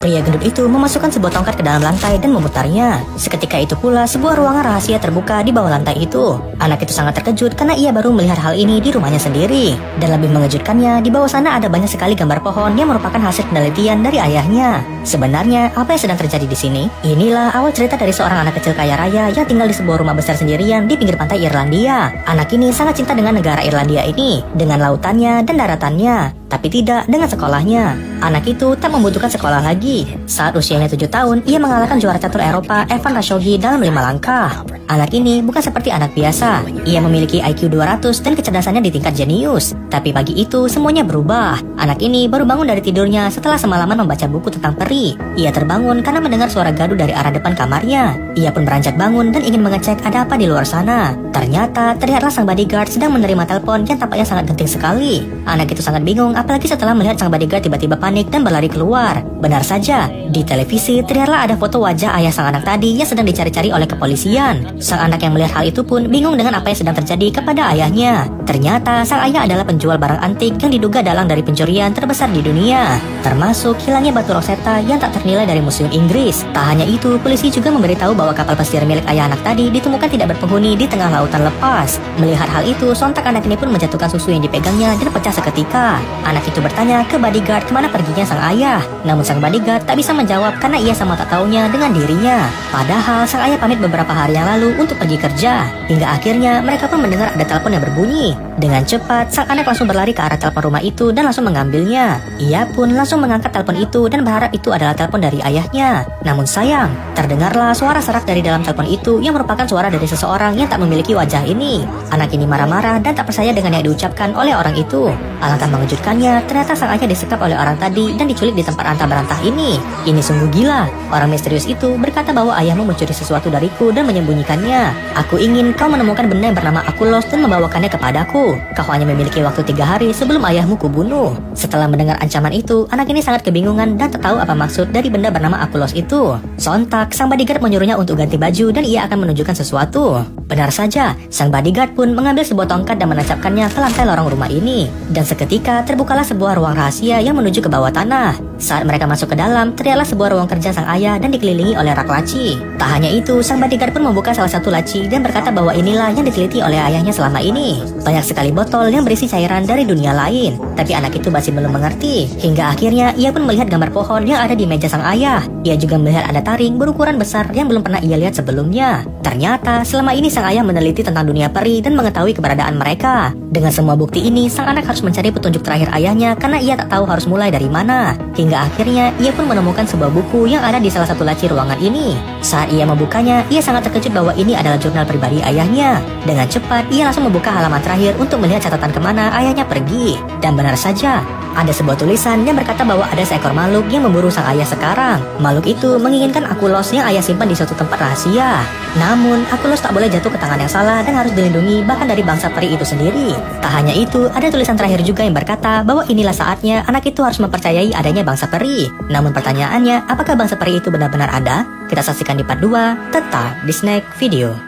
Pria gendut itu memasukkan sebuah tongkat ke dalam lantai dan memutarnya. Seketika itu pula sebuah ruangan rahasia terbuka di bawah lantai itu. Anak itu sangat terkejut karena ia baru melihat hal ini di rumahnya sendiri. Dan lebih mengejutkannya, di bawah sana ada banyak sekali gambar pohon yang merupakan hasil penelitian dari ayahnya. Sebenarnya apa yang sedang terjadi di sini? Inilah awal cerita dari seorang anak kecil kaya raya yang tinggal di sebuah rumah besar sendirian di pinggir pantai Irlandia. Anak ini sangat cinta dengan negara Irlandia ini, dengan lautannya dan daratannya, tapi tidak dengan sekolahnya. Anak itu tak membutuhkan sekolah lagi. Saat usianya 7 tahun, ia mengalahkan juara catur Eropa Evan Khashoggi dalam 5 langkah. Anak ini bukan seperti anak biasa. Ia memiliki IQ 200 dan kecerdasannya di tingkat jenius. Tapi pagi itu semuanya berubah. Anak ini baru bangun dari tidurnya setelah semalaman membaca buku tentang peri. Ia terbangun karena mendengar suara gaduh dari arah depan kamarnya. Ia pun beranjak bangun dan ingin mengecek ada apa di luar sana. Ternyata terlihatlah sang bodyguard sedang menerima telepon yang tampaknya sangat genting sekali. Anak itu sangat bingung apalagi setelah melihat sang bodyguard tiba-tiba panik dan berlari keluar. Benar saja, di televisi terlihatlah ada foto wajah ayah sang anak tadi yang sedang dicari-cari oleh kepolisian. Sang anak yang melihat hal itu pun bingung dengan apa yang sedang terjadi kepada ayahnya. Ternyata sang ayah adalah penjual barang antik yang diduga dalang dari pencurian terbesar di dunia, termasuk hilangnya batu Rosetta yang tak ternilai dari museum Inggris. Tak hanya itu, polisi juga memberitahu bahwa kapal pesiar milik ayah anak tadi ditemukan tidak berpenghuni di tengah lautan lepas. Melihat hal itu, sontak anak ini pun menjatuhkan susu yang dipegangnya dan pecah seketika. Anak itu bertanya ke bodyguard kemana perginya sang ayah. Namun sang bodyguard tak bisa menjawab karena ia sama tak taunya dengan dirinya. Padahal sang ayah pamit beberapa hari yang lalu untuk pergi kerja. Hingga akhirnya mereka pun mendengar ada telepon yang berbunyi. Dengan cepat, sang anak langsung berlari ke arah telepon rumah itu dan langsung mengambilnya. Ia pun langsung mengangkat telepon itu dan berharap itu adalah telepon dari ayahnya. Namun sayang, terdengarlah suara serak dari dalam telepon itu yang merupakan suara dari seseorang yang tak memiliki wajah ini. Anak ini marah-marah dan tak percaya dengan yang diucapkan oleh orang itu. Alangkah mengejutkannya, ternyata sang ayah disekap oleh orang tadi dan diculik di tempat antah berantah ini. Ini sungguh gila. Orang misterius itu berkata bahwa ayahmu mencuri sesuatu dariku dan menyembunyikannya. Aku ingin kau menemukan benda yang bernama Akulos dan membawakannya kepadaku. Kau hanya memiliki waktu 3 hari sebelum ayahmu kubunuh. Setelah mendengar ancaman itu, anak ini sangat kebingungan dan tak tahu apa maksud dari benda bernama Akulos itu. Sontak, sang bodyguard menyuruhnya untuk ganti baju dan ia akan menunjukkan sesuatu. Benar saja, sang bodyguard pun mengambil sebuah tongkat dan menancapkannya ke lantai lorong rumah ini. Dan seketika terbukalah sebuah ruang rahasia yang menuju ke bawah tanah. Saat mereka masuk ke dalam, terlihatlah sebuah ruang kerja sang ayah dan dikelilingi oleh rak laci. Tak hanya itu, sang bodyguard pun membuka salah satu laci dan berkata bahwa inilah yang diteliti oleh ayahnya selama ini. Banyak sekali botol yang berisi cairan dari dunia lain. Tapi anak itu masih belum mengerti. Hingga akhirnya ia pun melihat gambar pohon yang ada di meja sang ayah. Ia juga melihat ada taring berukuran besar yang belum pernah ia lihat sebelumnya. Ternyata selama ini sang ayah meneliti tentang dunia peri dan mengetahui keberadaan mereka. Dengan semua bukti ini, sang anak harus mencari petunjuk terakhir ayahnya karena ia tak tahu harus mulai dari mana. Hingga akhirnya ia pun menemukan sebuah buku yang ada di salah satu laci ruangan ini. Saat ia membukanya, ia sangat terkejut bahwa ini adalah jurnal pribadi ayahnya. Dengan cepat, ia langsung membuka halaman terakhir untuk melihat catatan kemana ayahnya pergi. Dan benar saja, ada sebuah tulisan yang berkata bahwa ada seekor makhluk yang memburu sang ayah sekarang. Makhluk itu menginginkan Akulos yang ayah simpan di suatu tempat rahasia. Namun, Akulos tak boleh jatuh ke tangan yang salah dan harus dilindungi bahkan dari bangsa peri itu sendiri. Tak hanya itu, ada tulisan terakhir juga yang berkata bahwa inilah saatnya anak itu harus mempercayai adanya bangsa peri. Namun pertanyaannya, apakah bangsa peri itu benar-benar ada? Kita saksikan di part 2, tetap di Snack Video.